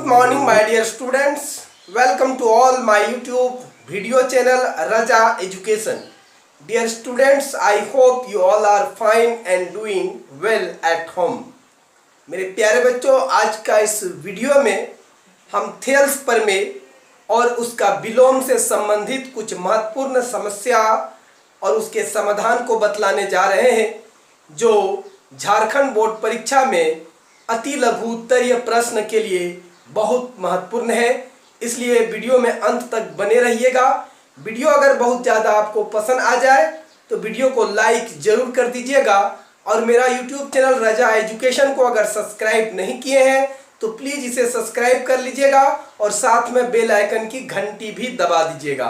morning my dear students, welcome to all my YouTube video channel Raja Education. Dear students, I hope you all are fine and doing well at home. मेरे प्यारे बच्चों, आज का इस video में हम Thales प्रमेय और उसका विलोम से संबंधित कुछ महत्वपूर्ण समस्या और उसके समाधान को बतलाने जा रहे हैं, जो झारखंड बोर्ड परीक्षा में अति लघु उत्तरीय प्रश्न के लिए बहुत महत्वपूर्ण है। इसलिए वीडियो में अंत तक बने रहिएगा। वीडियो अगर बहुत ज़्यादा आपको पसंद आ जाए तो वीडियो को लाइक जरूर कर दीजिएगा और मेरा यूट्यूब चैनल रजा एजुकेशन को अगर सब्सक्राइब नहीं किए हैं तो प्लीज़ इसे सब्सक्राइब कर लीजिएगा और साथ में बेल आइकन की घंटी भी दबा दीजिएगा,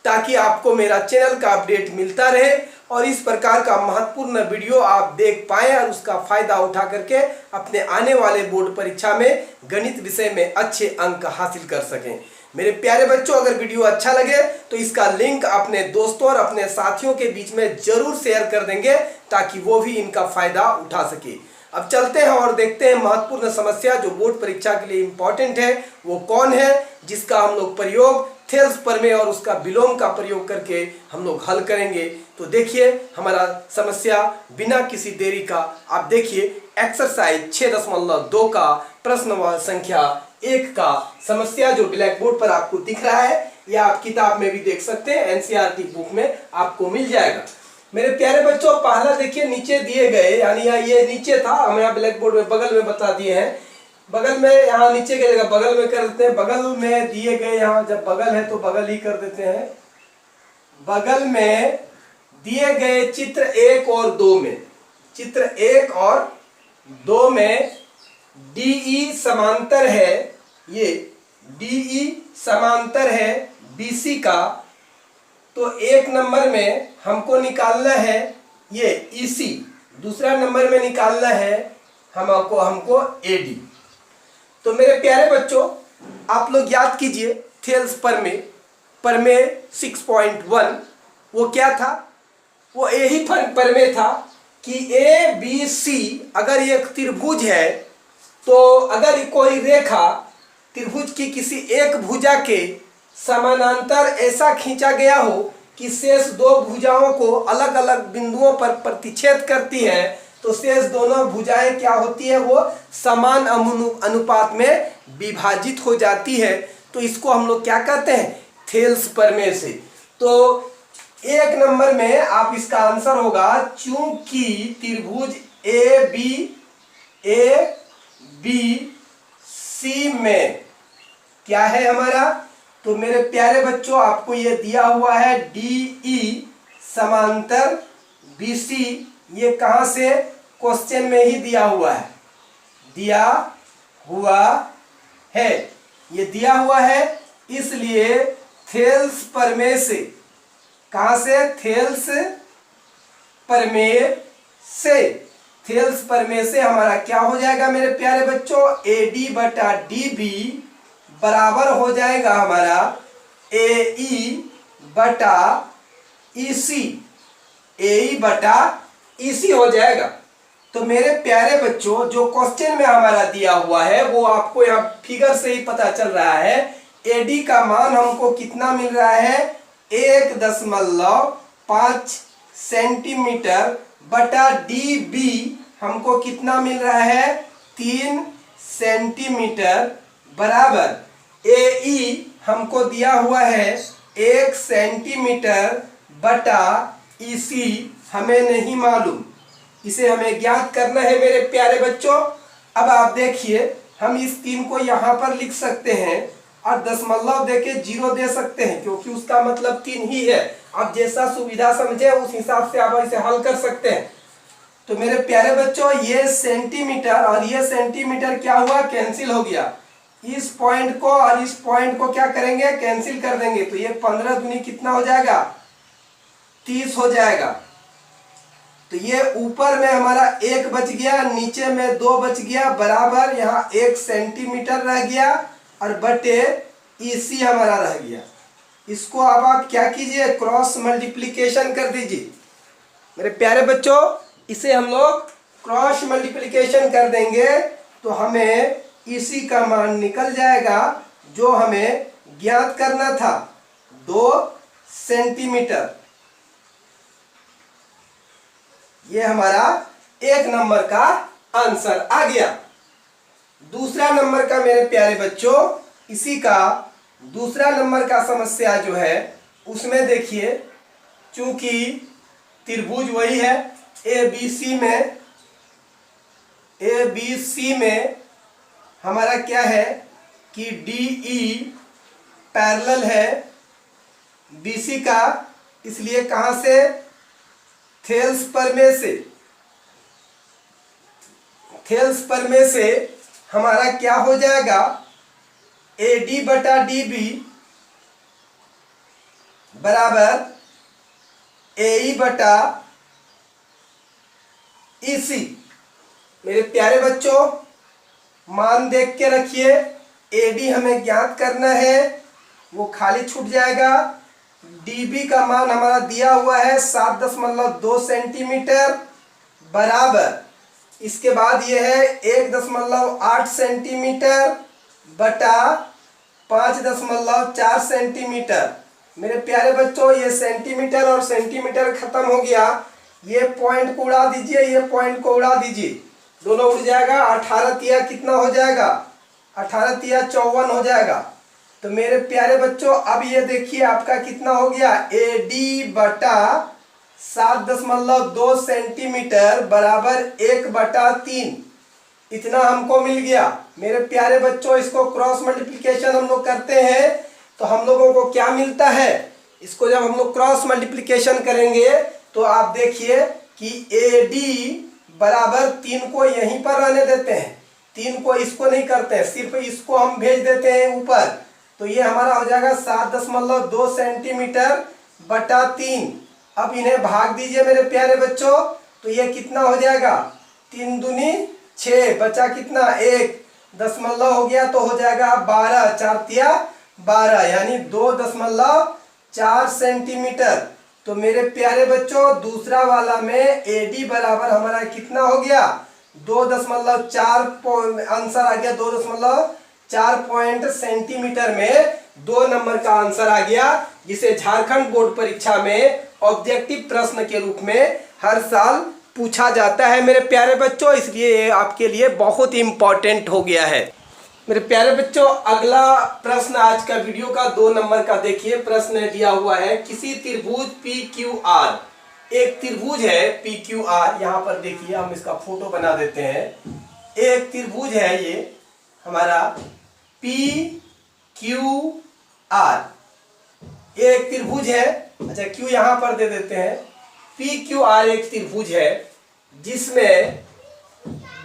ताकि आपको मेरा चैनल का अपडेट मिलता रहे और इस प्रकार का महत्वपूर्ण वीडियो आप देख पाएं और उसका फायदा उठा करके अपने आने वाले बोर्ड परीक्षा में गणित विषय में अच्छे अंक हासिल कर सकें। मेरे प्यारे बच्चों, अगर वीडियो अच्छा लगे तो इसका लिंक अपने दोस्तों और अपने साथियों के बीच में जरूर शेयर कर देंगे, ताकि वो भी इनका फायदा उठा सके। अब चलते हैं और देखते हैं महत्वपूर्ण समस्या जो बोर्ड परीक्षा के लिए इम्पोर्टेंट है वो कौन है, जिसका हम लोग प्रयोग थेल्स प्रमेय और उसका विलोम का प्रयोग करके हम लोग हल करेंगे। तो देखिए हमारा समस्या बिना किसी देरी का, आप देखिए एक्सरसाइज 6.2 का प्रश्न संख्या 1 का समस्या जो ब्लैक बोर्ड पर आपको दिख रहा है, या आप किताब में भी देख सकते हैं, एनसीईआरटी बुक में आपको मिल जाएगा। मेरे प्यारे बच्चों, पहला देखिए नीचे दिए गए, यानी ये नीचे था, हम यहाँ ब्लैक बोर्ड में बगल में बता दिए हैं। बगल में यहाँ नीचे की जगह बगल में कर देते हैं। बगल में दिए गए, यहाँ जब बगल है तो बगल ही कर देते हैं। बगल में दिए गए चित्र 1 और 2 में, चित्र 1 और 2 में DE समांतर है, ये DE समांतर है BC का। तो 1 नंबर में हमको निकालना है ये EC, दूसरा नंबर में निकालना है हमको AD। तो मेरे प्यारे बच्चों, आप लोग याद कीजिए थेल्स प्रमेय 6.1 वो क्या था? वो यही प्रमेय था कि ABC अगर ये त्रिभुज है तो अगर कोई रेखा त्रिभुज की किसी एक भुजा के समानांतर ऐसा खींचा गया हो कि शेष दो भुजाओं को अलग अलग बिंदुओं पर प्रतिच्छेद करती है, तो शेष दोनों भुजाएं क्या होती है, वो समान अनुपात में विभाजित हो जाती है। तो इसको हम लोग क्या कहते हैं, थेल्स प्रमेय से। तो 1 नंबर में आप इसका आंसर होगा, चूंकि त्रिभुज ABC में क्या है हमारा, तो मेरे प्यारे बच्चों आपको ये दिया हुआ है DE समांतर BC। ये कहाँ से, क्वेश्चन में ही दिया हुआ है, ये दिया हुआ है। इसलिए थेल्स प्रमेय से, कहाँ से, थेल्स प्रमेय से हमारा क्या हो जाएगा मेरे प्यारे बच्चों, AD बटा DB बराबर हो जाएगा हमारा AE बटा EC हो जाएगा। तो मेरे प्यारे बच्चों, जो क्वेश्चन में हमारा दिया हुआ है वो आपको यहाँ फिगर से ही पता चल रहा है। AD का मान हमको कितना मिल रहा है, 1.5 सेंटीमीटर बटा DB हमको कितना मिल रहा है, 3 सेंटीमीटर बराबर AE हमको दिया हुआ है 1 सेंटीमीटर बटा EC हमें नहीं मालूम, इसे हमें ज्ञात करना है मेरे प्यारे बच्चों। अब आप देखिए, हम इस 3 को यहाँ पर लिख सकते हैं और दशमलव देके 0 दे सकते हैं, क्योंकि उसका मतलब 3 ही है। आप जैसा सुविधा समझे उस हिसाब से आप इसे हल कर सकते हैं। तो मेरे प्यारे बच्चों, ये सेंटीमीटर और ये सेंटीमीटर क्या हुआ, कैंसिल हो गया। इस पॉइंट को और इस पॉइंट को क्या करेंगे, कैंसिल कर देंगे। तो ये 15 दूनी कितना हो जाएगा, 30 हो जाएगा। तो ये ऊपर में हमारा 1 बच गया, नीचे में 2 बच गया, बराबर यहाँ 1 सेंटीमीटर रह गया और बटे EC हमारा रह गया। इसको अब आप क्या कीजिए, क्रॉस मल्टीप्लिकेशन कर दीजिए मेरे प्यारे बच्चों। इसे हम लोग क्रॉस मल्टीप्लिकेशन कर देंगे तो हमें इसी का मान निकल जाएगा जो हमें ज्ञात करना था, 2 सेंटीमीटर। ये हमारा 1 नंबर का आंसर आ गया। दूसरा नंबर का मेरे प्यारे बच्चों, इसी का दूसरा नंबर का समस्या जो है उसमें देखिए, चूंकि त्रिभुज वही है ए बी सी में हमारा क्या है कि डी ई पैरेलल है बी सी का, इसलिए कहां से, थेल्स प्रमेय से हमारा क्या हो जाएगा, ए डी बटा डी बी बराबर ए ई बटा ई सी। मेरे प्यारे बच्चों, मान देख के रखिए, ए डी हमें ज्ञात करना है, वो खाली छूट जाएगा। डीबी का मान हमारा दिया हुआ है 7.2 सेंटीमीटर बराबर, इसके बाद ये है 1.8 सेंटीमीटर बटा 5.4 सेंटीमीटर। मेरे प्यारे बच्चों, ये सेंटीमीटर और सेंटीमीटर खत्म हो गया, ये पॉइंट को उड़ा दीजिए, ये पॉइंट को उड़ा दीजिए, दोनों उड़ जाएगा। 18 तिया कितना हो जाएगा, 18 तिया 54 हो जाएगा। तो मेरे प्यारे बच्चों, अब ये देखिए आपका कितना हो गया, ए डी बटा 7.2 सेंटीमीटर बराबर 1/3, इतना हमको मिल गया। मेरे प्यारे बच्चों, इसको क्रॉस मल्टीप्लिकेशन हम लोग करते हैं तो हम लोगों को क्या मिलता है, इसको जब हम लोग क्रॉस मल्टीप्लिकेशन करेंगे तो आप देखिए कि ए डी बराबर 3 को यहीं पर रहने देते हैं, 3 को इसको नहीं करते हैं, सिर्फ इसको हम भेज देते हैं ऊपर, तो ये हमारा हो जाएगा 7.2 सेंटीमीटर बटा 3। अब इन्हें भाग दीजिए मेरे प्यारे बच्चों, तो ये कितना हो जाएगा, 3 दूनी 6, बचा कितना 1 दशमलव हो गया, तो हो जाएगा 12, 4 तिया 12, यानी 2.4 सेंटीमीटर। तो मेरे प्यारे बच्चों, दूसरा वाला में एडी बराबर हमारा कितना हो गया, 2.4 आंसर आ गया, 2.4 सेंटीमीटर में 2 नंबर का आंसर आ गया, जिसे झारखंड बोर्ड परीक्षा में ऑब्जेक्टिव प्रश्न के रूप में हर साल पूछा जाता है मेरे प्यारे बच्चों, इसलिए ये आपके लिए बहुत ही इंपॉर्टेंट हो गया है। मेरे प्यारे बच्चों, अगला प्रश्न आज का वीडियो का 2 नंबर का देखिए, प्रश्न दिया हुआ है, किसी त्रिभुज पी क्यू आर, एक त्रिभुज है पी क्यू आर, यहाँ पर देखिए हम इसका फोटो बना देते हैं। एक त्रिभुज है ये हमारा पी क्यू आर, एक त्रिभुज है, अच्छा क्यू यहाँ पर दे देते हैं। पी क्यू आर एक त्रिभुज है जिसमें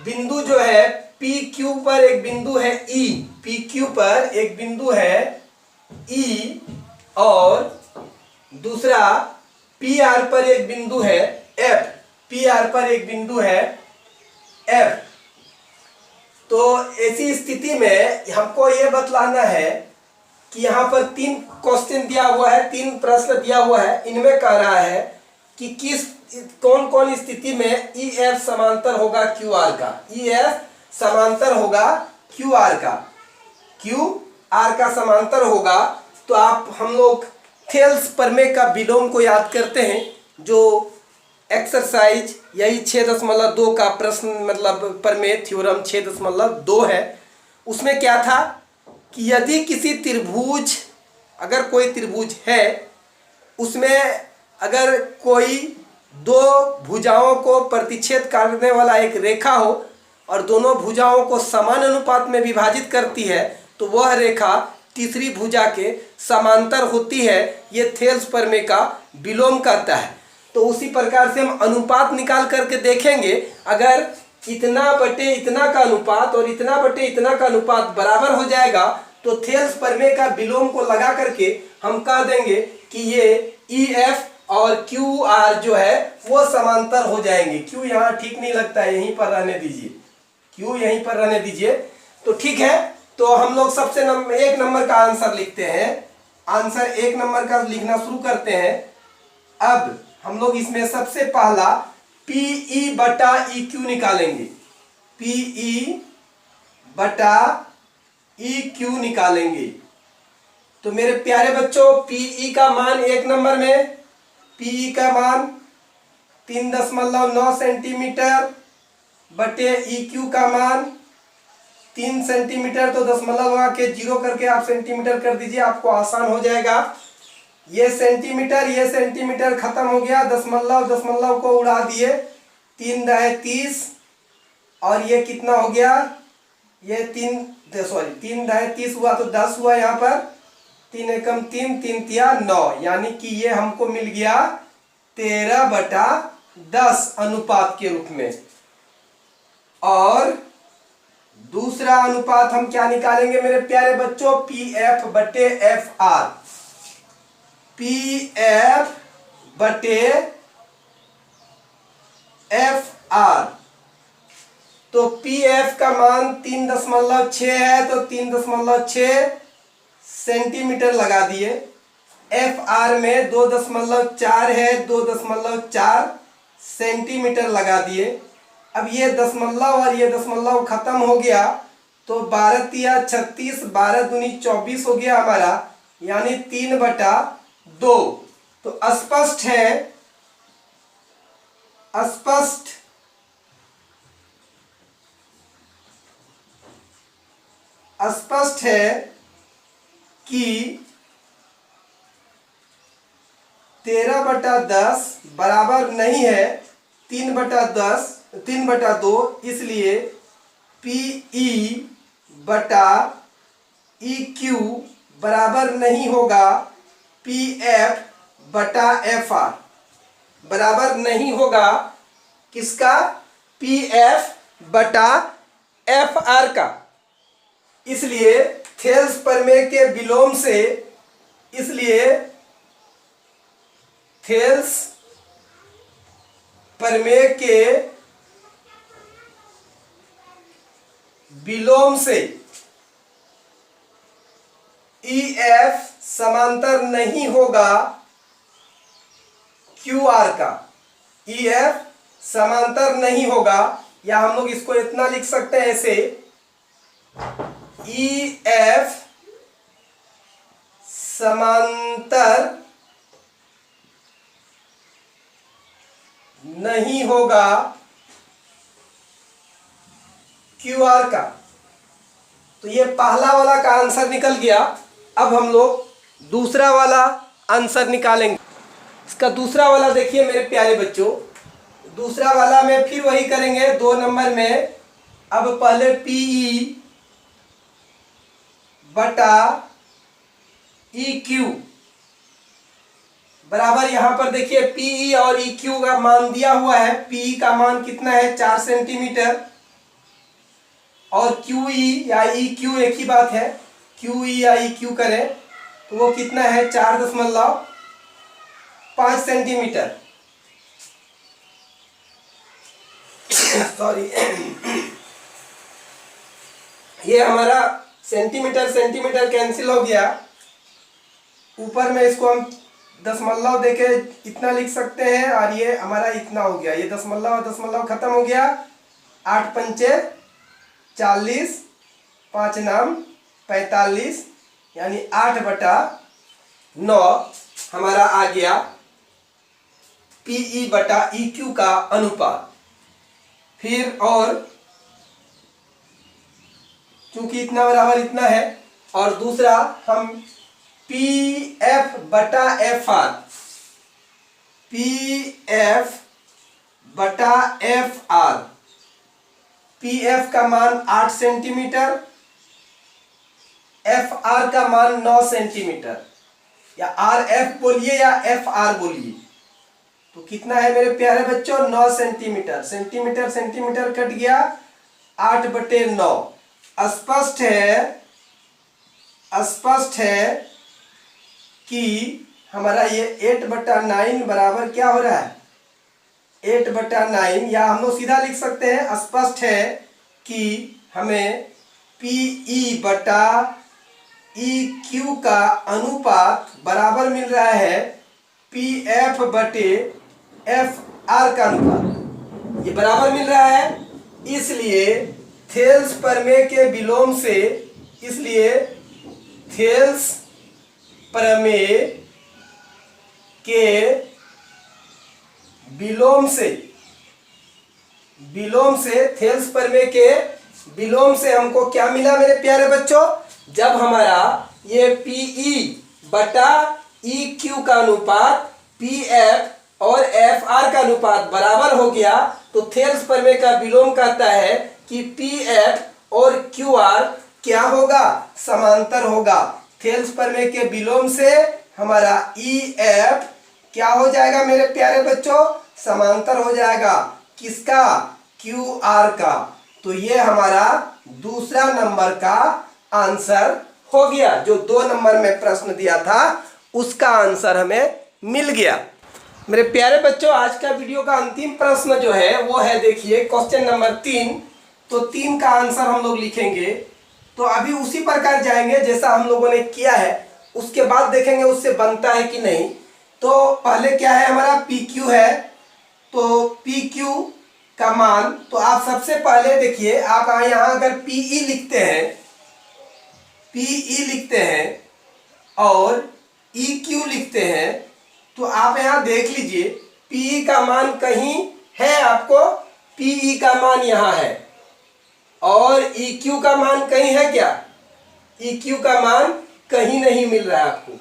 बिंदु जो है पी क्यू पर एक बिंदु है ई, पी क्यू पर एक बिंदु है ई, और दूसरा पी आर पर एक बिंदु है एफ, पी आर पर एक बिंदु है एफ। तो ऐसी स्थिति में हमको ये बतलाना है कि यहाँ पर 3 क्वेश्चन दिया हुआ है, 3 प्रश्न दिया हुआ है, इनमें कह रहा है कि कौन कौन स्थिति में ई एफ समांतर होगा क्यू आर का, ई एफ समांतर होगा क्यू आर का, क्यू आर का समांतर होगा। तो आप हम लोग थेल्स प्रमेय का विलोम को याद करते हैं, जो एक्सरसाइज यही 6.2 का प्रश्न मतलब प्रमेय थ्योरम 6.2 है। उसमें क्या था कि यदि किसी त्रिभुज, अगर कोई त्रिभुज है, उसमें अगर कोई 2 भुजाओं को प्रतिच्छेद करने वाला एक रेखा हो और दोनों भुजाओं को समान अनुपात में विभाजित करती है, तो वह रेखा तीसरी भुजा के समांतर होती है, ये थेल्स प्रमेय का विलोम कहता है। तो उसी प्रकार से हम अनुपात निकाल करके देखेंगे, अगर इतना बटे इतना का अनुपात और इतना बटे इतना का अनुपात बराबर हो जाएगा, तो थेल्स प्रमेय का विलोम को लगा करके हम कह देंगे कि ये ई एफ और क्यू आर जो है वो समांतर हो जाएंगे। क्यू यहाँ ठीक नहीं लगता है, यहीं पर रहने दीजिए, क्यू यहीं पर रहने दीजिए। तो ठीक है, तो हम लोग सबसे 1 नंबर का आंसर लिखते हैं, आंसर 1 नंबर का लिखना शुरू करते हैं। अब हम लोग इसमें सबसे पहला पी ई बटा ई क्यू निकालेंगे, पी ई बटा ई क्यू निकालेंगे। तो मेरे प्यारे बच्चों, पीई का मान एक नंबर में, पीई का मान 3.9 सेंटीमीटर बटे ई क्यू का मान 3 सेंटीमीटर। तो दशमलव लगा के जीरो करके आप सेंटीमीटर कर दीजिए, आपको आसान हो जाएगा। ये सेंटीमीटर खत्म हो गया, दशमलव को उड़ा दिए, 3 दाए 30 और ये कितना हो गया, ये 3 दाए 30 हुआ तो 10 हुआ यहाँ पर, 3 एकम 3, 3 तिया 9, यानी कि ये हमको मिल गया 13/10 अनुपात के रूप में। और दूसरा अनुपात हम क्या निकालेंगे मेरे प्यारे बच्चों, पी एफ बटे एफ आर, पी एफ बटे एफ आर। तो पी एफ का मान 3.6 है, तो 3.6 सेंटीमीटर लगा दिए। एफ आर में 2.4 है, 2.4 सेंटीमीटर लगा दिए। अब ये दशमलव और ये दशमलव खत्म हो गया, तो 12 तिया 36, 12 दूनी 24 हो गया हमारा, यानी 3/2। तो स्पष्ट है कि 13/10 बराबर नहीं है 3/2, इसलिए पीई बटा ई क्यू बराबर नहीं होगा पी एफ बटा एफ आर, बराबर नहीं होगा किसका, पी एफ बटा एफ आर का। इसलिए थेल्स प्रमेय के विलोम से, इसलिए थेल्स प्रमेय के विलोम से ई एफ समांतर नहीं होगा क्यू आर का, ई एफ समांतर नहीं होगा, या हम लोग इसको इतना लिख सकते हैं ऐसे, ई एफ समांतर नहीं होगा क्यू आर का। तो ये पहला वाला का आंसर निकल गया। अब हम लोग दूसरा वाला आंसर निकालेंगे। इसका दूसरा वाला देखिए मेरे प्यारे बच्चों, दूसरा वाला में फिर वही करेंगे 2 नंबर में। अब पहले पीई बटा ई क्यू बराबर, यहां पर देखिए पीई और ई क्यू का मान दिया हुआ है। पीई का मान कितना है, 4 सेंटीमीटर, और क्यूई या ई क्यू एक ही बात है, क्यूई या ई क्यू करें तो वो कितना है, 4.5 सेंटीमीटर। सॉरी, ये हमारा सेंटीमीटर कैंसिल हो गया। ऊपर में इसको हम दशमलव देके इतना लिख सकते हैं, और ये हमारा इतना हो गया, ये दशमलव खत्म हो गया। 8 पंचे 40, 5 नाम 45, यानी 8/9 हमारा आ गया पीई बटा ई क्यू का अनुपात। फिर और चूंकि इतना बराबर इतना है, और दूसरा हम पी एफ बटा एफ आर, पी एफ बटा एफ आर, पी एफ का मान 8 सेंटीमीटर, एफ आर का मान 9 सेंटीमीटर, या आर एफ बोलिए या एफ आर बोलिए। तो कितना है मेरे प्यारे बच्चों, 9 सेंटीमीटर। सेंटीमीटर कट गया, 8/9। स्पष्ट है कि हमारा ये 8/9 बराबर क्या हो रहा है, 8/9, या हम लोग सीधा लिख सकते हैं, स्पष्ट है कि हमें पीई बटा ई क्यू का अनुपात बराबर मिल रहा है पी एफ बटे एफ आर का अनुपात, ये बराबर मिल रहा है। इसलिए थेल्स प्रमेय के विलोम से, इसलिए थेल्स प्रमेय के विलोम से थेल्स प्रमेय के विलोम से हमको क्या मिला मेरे प्यारे बच्चों? जब हमारा ये पीई बटा ई क्यू का अनुपात पी एफ और एफ आर का अनुपात बराबर हो गया, तो थेल्स प्रमेय का विलोम कहता है कि पी एफ और क्यू आर क्या होगा? समांतर होगा। थेल्स प्रमेय के विलोम से हमारा ई एफ क्या हो जाएगा मेरे प्यारे बच्चों? समांतर हो जाएगा। किसका? क्यू आर का। तो ये हमारा दूसरा नंबर का आंसर हो गया। जो 2 नंबर में प्रश्न दिया था उसका आंसर हमें मिल गया। मेरे प्यारे बच्चों, आज का वीडियो का अंतिम प्रश्न जो है वो है, देखिए क्वेश्चन नंबर 3। तो 3 का आंसर हम लोग लिखेंगे। तो अभी उसी प्रकार जाएंगे जैसा हम लोगों ने किया है, उसके बाद देखेंगे उससे बनता है कि नहीं। तो पहले क्या है हमारा? पी क्यू है। तो पी क्यू का मान, तो आप सबसे पहले देखिए, आप यहाँ अगर पीई लिखते हैं और ई क्यू लिखते हैं, तो आप यहाँ देख लीजिए पीई का मान कहीं है आपको? पीई का मान यहाँ है और ई क्यू का मान कहीं है क्या? ई क्यू का मान कहीं नहीं मिल रहा है आपको।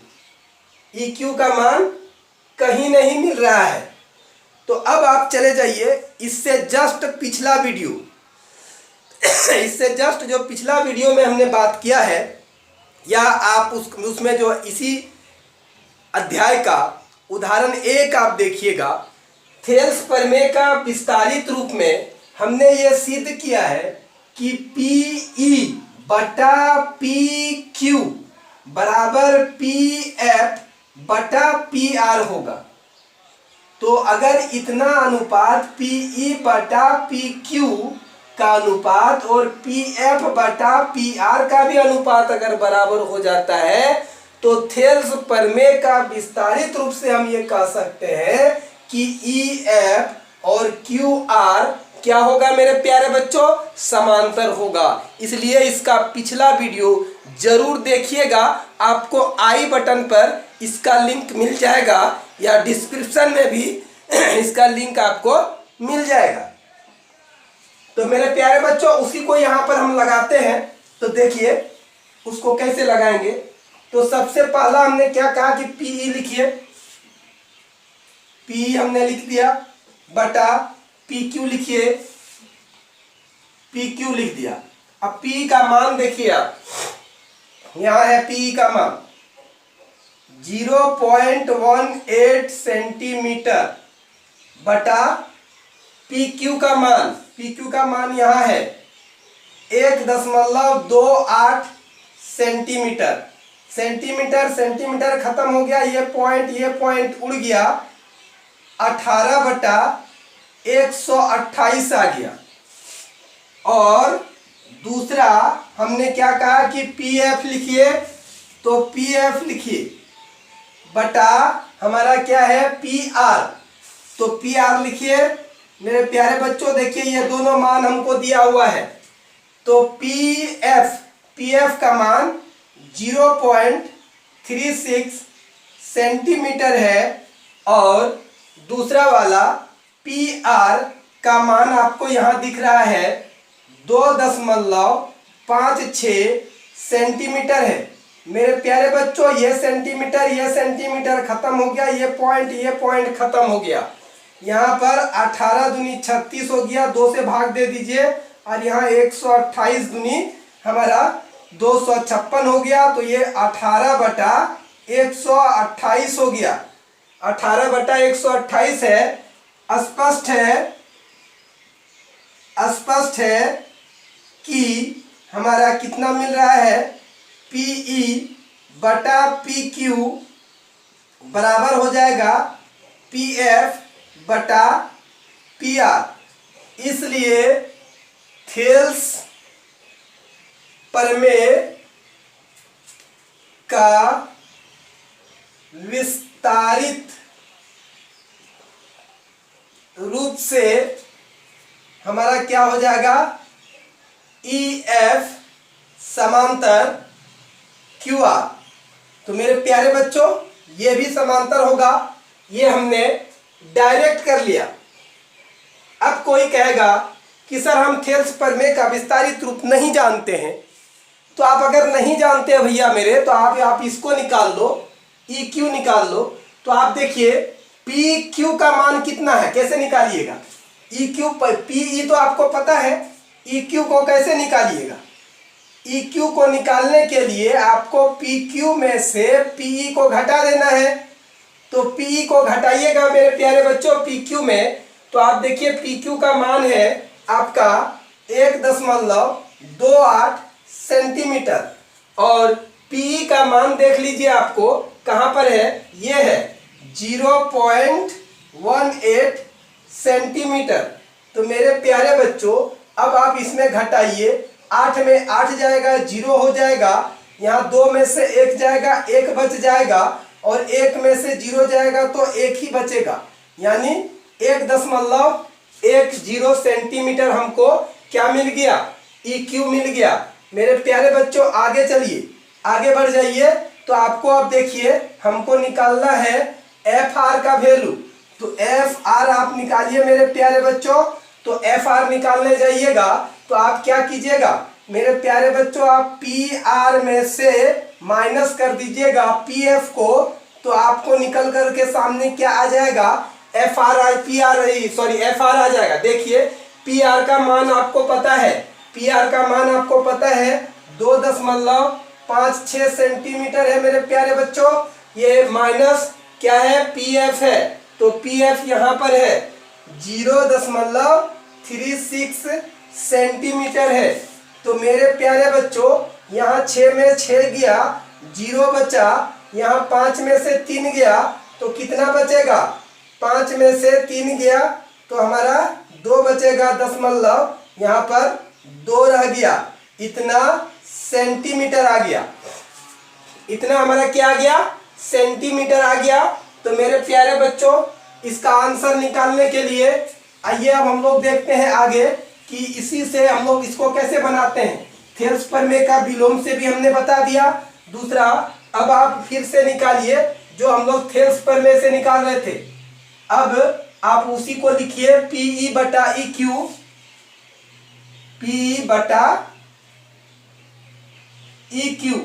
ई क्यू का मान कहीं नहीं मिल रहा है। तो अब आप चले जाइए इससे जस्ट पिछला वीडियो इससे जस्ट जो पिछला वीडियो में हमने बात किया है, या आप उसमें जो इसी अध्याय का उदाहरण 1 आप देखिएगा। थेल्स प्रमेय का विस्तारित रूप में हमने ये सिद्ध किया है कि पीई बटा पी क्यू बराबर पी एफ बटा पी आर होगा। तो अगर इतना अनुपात पीई बटा पी क्यू का अनुपात और पी एफ बटा पी आर का भी अनुपात अगर बराबर हो जाता है, तो थेल्स प्रमेय का विस्तारित रूप से हम ये कह सकते हैं कि ई एफ और क्यू आर क्या होगा मेरे प्यारे बच्चों? समांतर होगा। इसलिए इसका पिछला वीडियो जरूर देखिएगा। आपको आई बटन पर इसका लिंक मिल जाएगा या डिस्क्रिप्शन में भी इसका लिंक आपको मिल जाएगा। तो मेरे प्यारे बच्चों, उसी को यहाँ पर हम लगाते हैं। तो देखिए उसको कैसे लगाएंगे। तो सबसे पहला हमने क्या कहा कि पीई लिखिए। पी हमने लिख दिया बटा पी क्यू लिखिए। पी क्यू लिख दिया। अब पी का मान देखिए, आप यहां है पी का मान 0.18 सेंटीमीटर बटा पी क्यू का मान यहां है 1.28 सेंटीमीटर। सेंटीमीटर खत्म हो गया। ये पॉइंट उड़ गया। 18/128 आ गया। और दूसरा हमने क्या कहा कि पी एफ लिखिए। तो पी एफ लिखिए बटा हमारा क्या है? P R. तो पी आर लिखिए मेरे प्यारे बच्चों। देखिए ये दोनों मान हमको दिया हुआ है। तो पी एफ का मान 0.36 सेंटीमीटर है और दूसरा वाला पी आर का मान आपको यहां दिख रहा है 2.56 सेंटीमीटर है। मेरे प्यारे बच्चों, ये सेंटीमीटर खत्म हो गया। ये पॉइंट खत्म हो गया। यहाँ पर 18 दूनी 36 हो गया। 2 से भाग दे दीजिए और यहाँ 128 दूनी हमारा 256 हो गया। तो ये 18/128 हो गया। 18/128 है। स्पष्ट है कि हमारा कितना मिल रहा है? पीई बटा पी क्यू बराबर हो जाएगा पी एफ बटा पी आर। इसलिए थेल्स प्रमेय का विस्तारित रूप से हमारा क्या हो जाएगा? ई एफ समांतर क्यू आर। तो मेरे प्यारे बच्चों ये भी समांतर होगा, ये हमने डायरेक्ट कर लिया। अब कोई कहेगा कि सर हम थेल्स प्रमेय का विस्तारित रूप नहीं जानते हैं। तो आप अगर नहीं जानते हैं भैया मेरे, तो आप इसको निकाल लो, ई क्यू निकाल लो। तो आप देखिए पी क्यू का मान कितना है, कैसे निकालिएगा? ई क्यू पी ई तो आपको पता है, ई क्यू को कैसे निकालिएगा? ई क्यू को निकालने के लिए आपको पी क्यू में से पीई को घटा देना है। तो पीई को घटाइएगा मेरे प्यारे बच्चों पी क्यू में, तो आप देखिए पी क्यू का मान है आपका 1.28 सेंटीमीटर, और पीई का मान देख लीजिए आपको कहाँ पर है, ये है 0.18 सेंटीमीटर। तो मेरे प्यारे बच्चों अब आप इसमें घटाइए, 8 में 8 जाएगा, 0 हो जाएगा, यहाँ 2 में से 1 जाएगा, 1 बच जाएगा, और 1 में से 0 जाएगा तो 1 ही बचेगा, यानी 1.10 सेंटीमीटर हमको क्या मिल गया, ई क्यू मिल गया। मेरे प्यारे बच्चों आगे चलिए, आगे बढ़ जाइए। तो आपको अब देखिए हमको निकालना है एफ आर का वैल्यू। तो एफ आर आप निकालिए मेरे प्यारे बच्चों। तो एफ आर निकालने जाइएगा तो आप क्या कीजिएगा मेरे प्यारे बच्चों, आप पी आर में से माइनस कर दीजिएगा पी एफ को, तो आपको निकल करके सामने क्या आ जाएगा, एफ आर आ जाएगा। देखिए पी आर का मान आपको पता है, पी आर का मान आपको पता है 2.56 सेंटीमीटर है मेरे प्यारे बच्चों। ये माइनस क्या है, पी एफ है, तो पी एफ यहाँ पर है 0.36 सेंटीमीटर है। तो मेरे प्यारे बच्चों यहाँ 6 में 6 गया, 0 बचा, यहाँ 5 में से 3 गया, तो कितना बचेगा, 5 में से 3 गया तो हमारा 2 बचेगा, दशमलव यहाँ पर 2 रह गया, इतना सेंटीमीटर आ गया, इतना हमारा क्या आ गया, सेंटीमीटर आ गया। तो मेरे प्यारे बच्चों इसका आंसर निकालने के लिए आइए अब हम लोग देखते हैं आगे कि इसी से हम लोग इसको कैसे बनाते हैं। थेल्स प्रमेय का विलोम से भी हमने बता दिया। दूसरा अब आप फिर से निकालिए जो हम लोग थेल्स प्रमेय से निकाल रहे थे। अब आप उसी को लिखिए पीई बटा ई क्यू, पी बटा ई क्यू।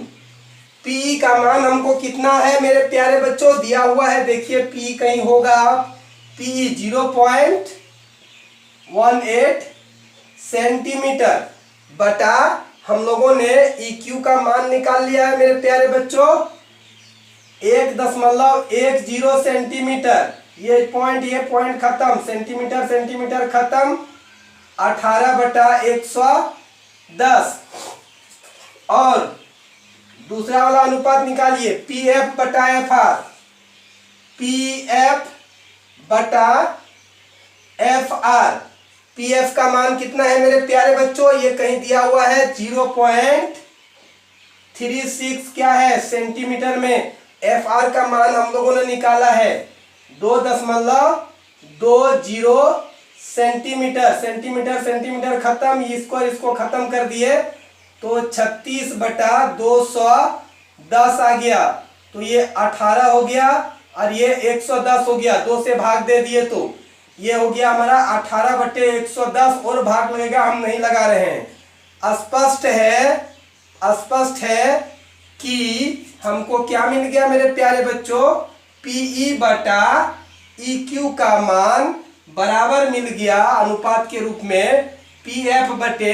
पी का मान हमको कितना है मेरे प्यारे बच्चों, दिया हुआ है, देखिए पी कहीं होगा, पी 0.18 सेंटीमीटर बटा हम लोगों ने ई क्यू का मान निकाल लिया है मेरे प्यारे बच्चों 1.10 सेंटीमीटर। ये पॉइंट खत्म, सेंटीमीटर खत्म, 18/110। और दूसरा वाला अनुपात निकालिए, पी एफ बटा एफ आर, पी एफ बटा एफ आर। पी एफ का मान कितना है मेरे प्यारे बच्चों, ये कहीं दिया हुआ है 0.36 क्या है सेंटीमीटर में। एफ आर का मान हम लोगों ने निकाला है 2.20 सेंटीमीटर खत्म, इसको खत्म कर दिए तो 36/210 आ गया। तो ये 18 हो गया और ये 110 हो गया, 2 से भाग दे दिए तो ये हो गया हमारा 18/110, और भाग लगेगा, हम नहीं लगा रहे हैं। स्पष्ट है कि हमको क्या मिल गया मेरे प्यारे बच्चों, पीई बटा ई क्यू का मान बराबर मिल गया अनुपात के रूप में पी एफ बटे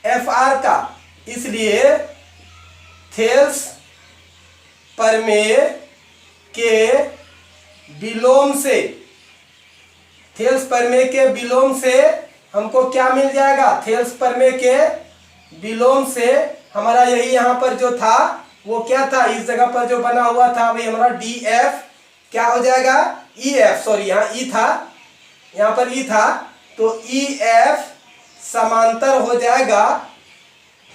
एफ आर का। इसलिए थेल्स प्रमेय के विलोम से हमको क्या मिल जाएगा, थेल्स प्रमेय के विलोम से हमारा यही यहाँ पर जो था वो क्या था, इस जगह पर जो बना हुआ था वही हमारा डी एफ क्या हो जाएगा, ई एफ, सॉरी यहाँ ई था, यहाँ पर ई था, तो ई एफ समांतर हो जाएगा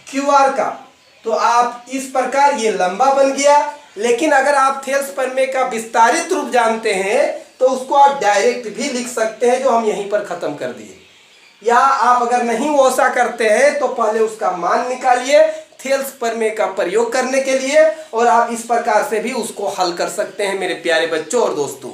क्यू आर का। तो आप इस प्रकार ये लंबा बन गया। लेकिन अगर आप थेल्स प्रमेय का विस्तारित रूप जानते हैं तो उसको आप डायरेक्ट भी लिख सकते हैं, जो हम यहीं पर खत्म कर दिए। या आप अगर नहीं वैसा करते हैं तो पहले उसका मान निकालिए थेल्स प्रमेय का प्रयोग करने के लिए, और आप इस प्रकार से भी उसको हल कर सकते हैं मेरे प्यारे बच्चों और दोस्तों।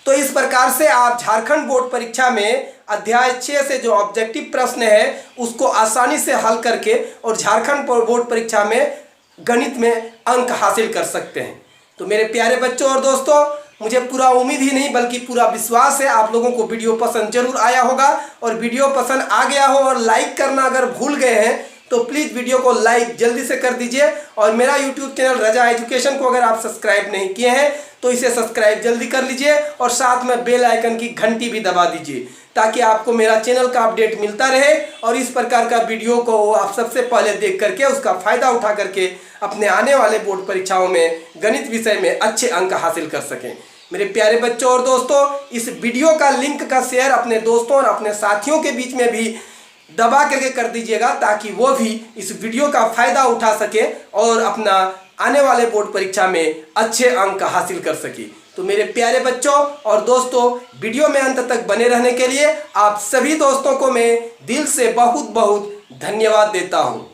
तो इस प्रकार से आप झारखंड बोर्ड परीक्षा में अध्याय 6 से जो ऑब्जेक्टिव प्रश्न है उसको आसानी से हल करके और झारखंड बोर्ड परीक्षा में गणित में अंक हासिल कर सकते हैं। तो मेरे प्यारे बच्चों और दोस्तों, मुझे पूरा उम्मीद ही नहीं बल्कि पूरा विश्वास है आप लोगों को वीडियो पसंद जरूर आया होगा, और वीडियो पसंद आ गया हो और लाइक करना अगर भूल गए हैं तो प्लीज़ वीडियो को लाइक जल्दी से कर दीजिए, और मेरा यूट्यूब चैनल रजा एजुकेशन को अगर आप सब्सक्राइब नहीं किए हैं तो इसे सब्सक्राइब जल्दी कर लीजिए, और साथ में बेल आइकन की घंटी भी दबा दीजिए ताकि आपको मेरा चैनल का अपडेट मिलता रहे, और इस प्रकार का वीडियो को आप सबसे पहले देख करके उसका फ़ायदा उठा करके अपने आने वाले बोर्ड परीक्षाओं में गणित विषय में अच्छे अंक हासिल कर सकें। मेरे प्यारे बच्चों और दोस्तों, इस वीडियो का लिंक का शेयर अपने दोस्तों और अपने साथियों के बीच में भी दबा करके कर दीजिएगा ताकि वो भी इस वीडियो का फायदा उठा सके और अपना आने वाले बोर्ड परीक्षा में अच्छे अंक हासिल कर सके। तो मेरे प्यारे बच्चों और दोस्तों, वीडियो में अंत तक बने रहने के लिए आप सभी दोस्तों को मैं दिल से बहुत बहुत धन्यवाद देता हूँ।